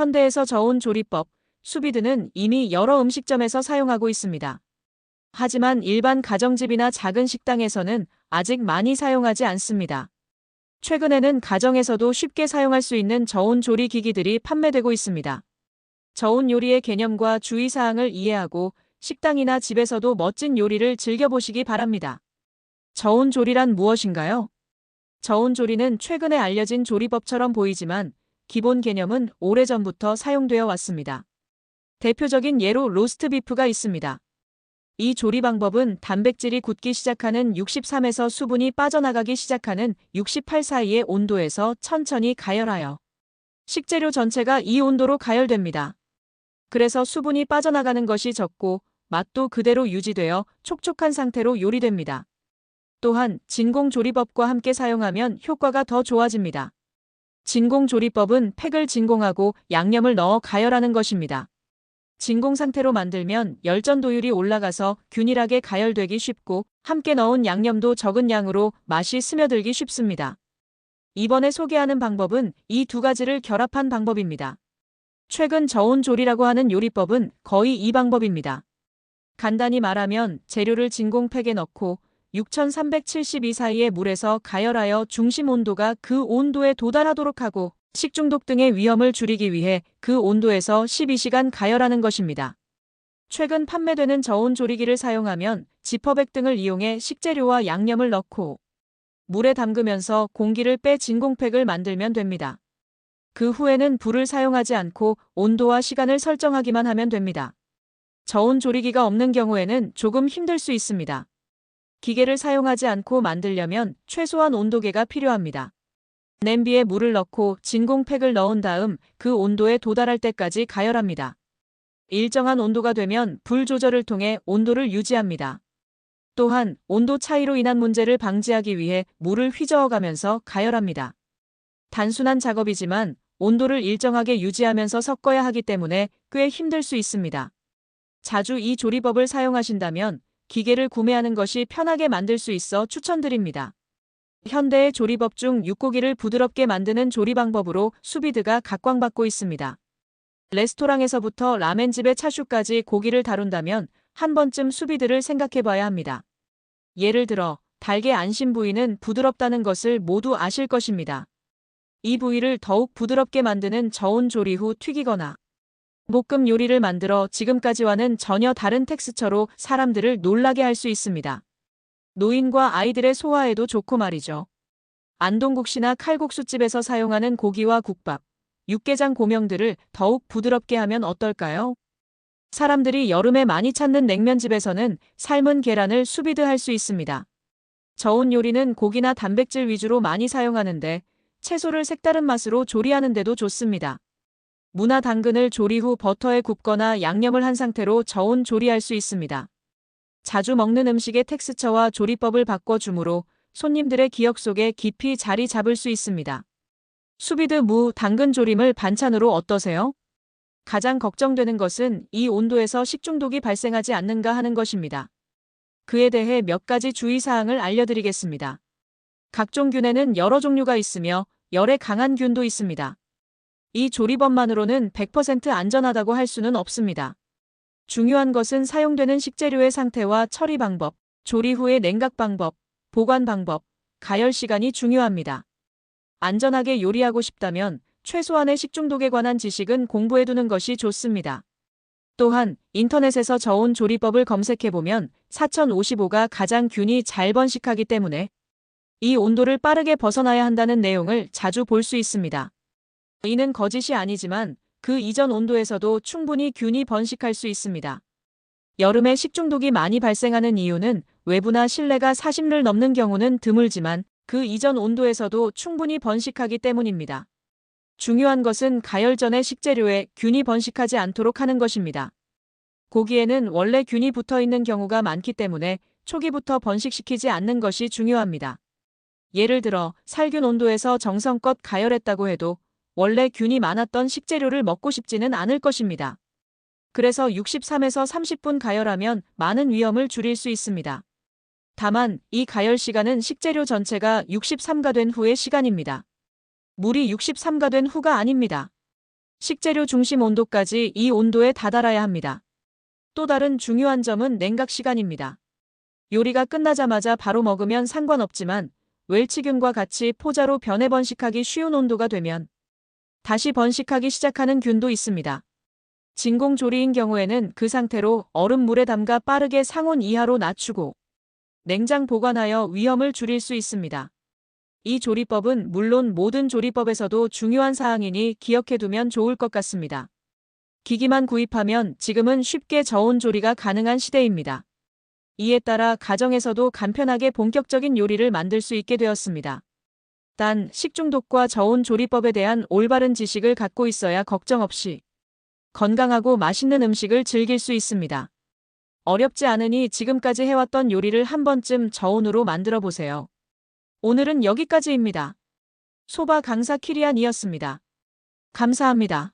현대에서 저온 조리법, 수비드는 이미 여러 음식점에서 사용하고 있습니다. 하지만 일반 가정집이나 작은 식당에서는 아직 많이 사용하지 않습니다. 최근에는 가정에서도 쉽게 사용할 수 있는 저온 조리 기기들이 판매되고 있습니다. 저온 요리의 개념과 주의사항을 이해하고 식당이나 집에서도 멋진 요리를 즐겨보시기 바랍니다. 저온 조리란 무엇인가요? 저온 조리는 최근에 알려진 조리법처럼 보이지만 기본 개념은 오래전부터 사용되어 왔습니다. 대표적인 예로 로스트 비프가 있습니다. 이 조리 방법은 단백질이 굳기 시작하는 63에서 수분이 빠져나가기 시작하는 68 사이의 온도에서 천천히 가열하여 식재료 전체가 이 온도로 가열됩니다. 그래서 수분이 빠져나가는 것이 적고 맛도 그대로 유지되어 촉촉한 상태로 요리됩니다. 또한 진공조리법과 함께 사용하면 효과가 더 좋아집니다. 진공조리법은 팩을 진공하고 양념을 넣어 가열하는 것입니다. 진공 상태로 만들면 열전도율이 올라가서 균일하게 가열되기 쉽고 함께 넣은 양념도 적은 양으로 맛이 스며들기 쉽습니다. 이번에 소개하는 방법은 이 두 가지를 결합한 방법입니다. 최근 저온 조리라고 하는 요리법은 거의 이 방법입니다. 간단히 말하면 재료를 진공팩에 넣고 6372 사이의 물에서 가열하여 중심 온도가 그 온도에 도달하도록 하고 식중독 등의 위험을 줄이기 위해 그 온도에서 12시간 가열하는 것입니다. 최근 판매되는 저온 조리기를 사용하면 지퍼백 등을 이용해 식재료와 양념을 넣고 물에 담그면서 공기를 빼 진공팩을 만들면 됩니다. 그 후에는 불을 사용하지 않고 온도와 시간을 설정하기만 하면 됩니다. 저온 조리기가 없는 경우에는 조금 힘들 수 있습니다. 기계를 사용하지 않고 만들려면 최소한 온도계가 필요합니다. 냄비에 물을 넣고 진공팩을 넣은 다음 그 온도에 도달할 때까지 가열합니다. 일정한 온도가 되면 불 조절을 통해 온도를 유지합니다. 또한 온도 차이로 인한 문제를 방지하기 위해 물을 휘저어가면서 가열합니다. 단순한 작업이지만 온도를 일정하게 유지하면서 섞어야 하기 때문에 꽤 힘들 수 있습니다. 자주 이 조리법을 사용하신다면 기계를 구매하는 것이 편하게 만들 수 있어 추천드립니다. 현대의 조리법 중 육고기를 부드럽게 만드는 조리 방법으로 수비드가 각광받고 있습니다. 레스토랑에서부터 라멘집의 차슈까지 고기를 다룬다면 한 번쯤 수비드를 생각해봐야 합니다. 예를 들어 닭의 안심 부위는 부드럽다는 것을 모두 아실 것입니다. 이 부위를 더욱 부드럽게 만드는 저온 조리 후 튀기거나 볶음 요리를 만들어 지금까지와는 전혀 다른 텍스처로 사람들을 놀라게 할 수 있습니다. 노인과 아이들의 소화에도 좋고 말이죠. 안동국시나 칼국수집에서 사용하는 고기와 국밥, 육개장 고명들을 더욱 부드럽게 하면 어떨까요? 사람들이 여름에 많이 찾는 냉면집에서는 삶은 계란을 수비드할 수 있습니다. 저온 요리는 고기나 단백질 위주로 많이 사용하는데 채소를 색다른 맛으로 조리하는 데도 좋습니다. 무나 당근을 조리 후 버터에 굽거나 양념을 한 상태로 저온 조리할 수 있습니다. 자주 먹는 음식의 텍스처와 조리법을 바꿔주므로 손님들의 기억 속에 깊이 자리 잡을 수 있습니다. 수비드 무, 당근 조림을 반찬으로 어떠세요? 가장 걱정되는 것은 이 온도에서 식중독이 발생하지 않는가 하는 것입니다. 그에 대해 몇 가지 주의사항을 알려드리겠습니다. 각종 균에는 여러 종류가 있으며 열에 강한 균도 있습니다. 이 조리법만으로는 100% 안전하다고 할 수는 없습니다. 중요한 것은 사용되는 식재료의 상태와 처리 방법, 조리 후의 냉각 방법, 보관 방법, 가열 시간이 중요합니다. 안전하게 요리하고 싶다면 최소한의 식중독에 관한 지식은 공부해두는 것이 좋습니다. 또한 인터넷에서 저온 조리법을 검색해보면 4055가 가장 균이 잘 번식하기 때문에 이 온도를 빠르게 벗어나야 한다는 내용을 자주 볼 수 있습니다. 이는 거짓이 아니지만 그 이전 온도에서도 충분히 균이 번식할 수 있습니다. 여름에 식중독이 많이 발생하는 이유는 외부나 실내가 40를 넘는 경우는 드물지만 그 이전 온도에서도 충분히 번식하기 때문입니다. 중요한 것은 가열 전에 식재료에 균이 번식하지 않도록 하는 것입니다. 고기에는 원래 균이 붙어 있는 경우가 많기 때문에 초기부터 번식시키지 않는 것이 중요합니다. 예를 들어 살균 온도에서 정성껏 가열했다고 해도 원래 균이 많았던 식재료를 먹고 싶지는 않을 것입니다. 그래서 63에서 30분 가열하면 많은 위험을 줄일 수 있습니다. 다만 이 가열 시간은 식재료 전체가 63가 된 후의 시간입니다. 물이 63가 된 후가 아닙니다. 식재료 중심 온도까지 이 온도에 다다라야 합니다. 또 다른 중요한 점은 냉각 시간입니다. 요리가 끝나자마자 바로 먹으면 상관없지만 웰치균과 같이 포자로 변해 번식하기 쉬운 온도가 되면 다시 번식하기 시작하는 균도 있습니다. 진공조리인 경우에는 그 상태로 얼음물에 담가 빠르게 상온 이하로 낮추고 냉장 보관하여 위험을 줄일 수 있습니다. 이 조리법은 물론 모든 조리법에서도 중요한 사항이니 기억해두면 좋을 것 같습니다. 기기만 구입하면 지금은 쉽게 저온 조리가 가능한 시대입니다. 이에 따라 가정에서도 간편하게 본격적인 요리를 만들 수 있게 되었습니다. 단, 식중독과 저온 조리법에 대한 올바른 지식을 갖고 있어야 걱정 없이 건강하고 맛있는 음식을 즐길 수 있습니다. 어렵지 않으니 지금까지 해왔던 요리를 한 번쯤 저온으로 만들어 보세요. 오늘은 여기까지입니다. 소바 강사 키리안이었습니다. 감사합니다.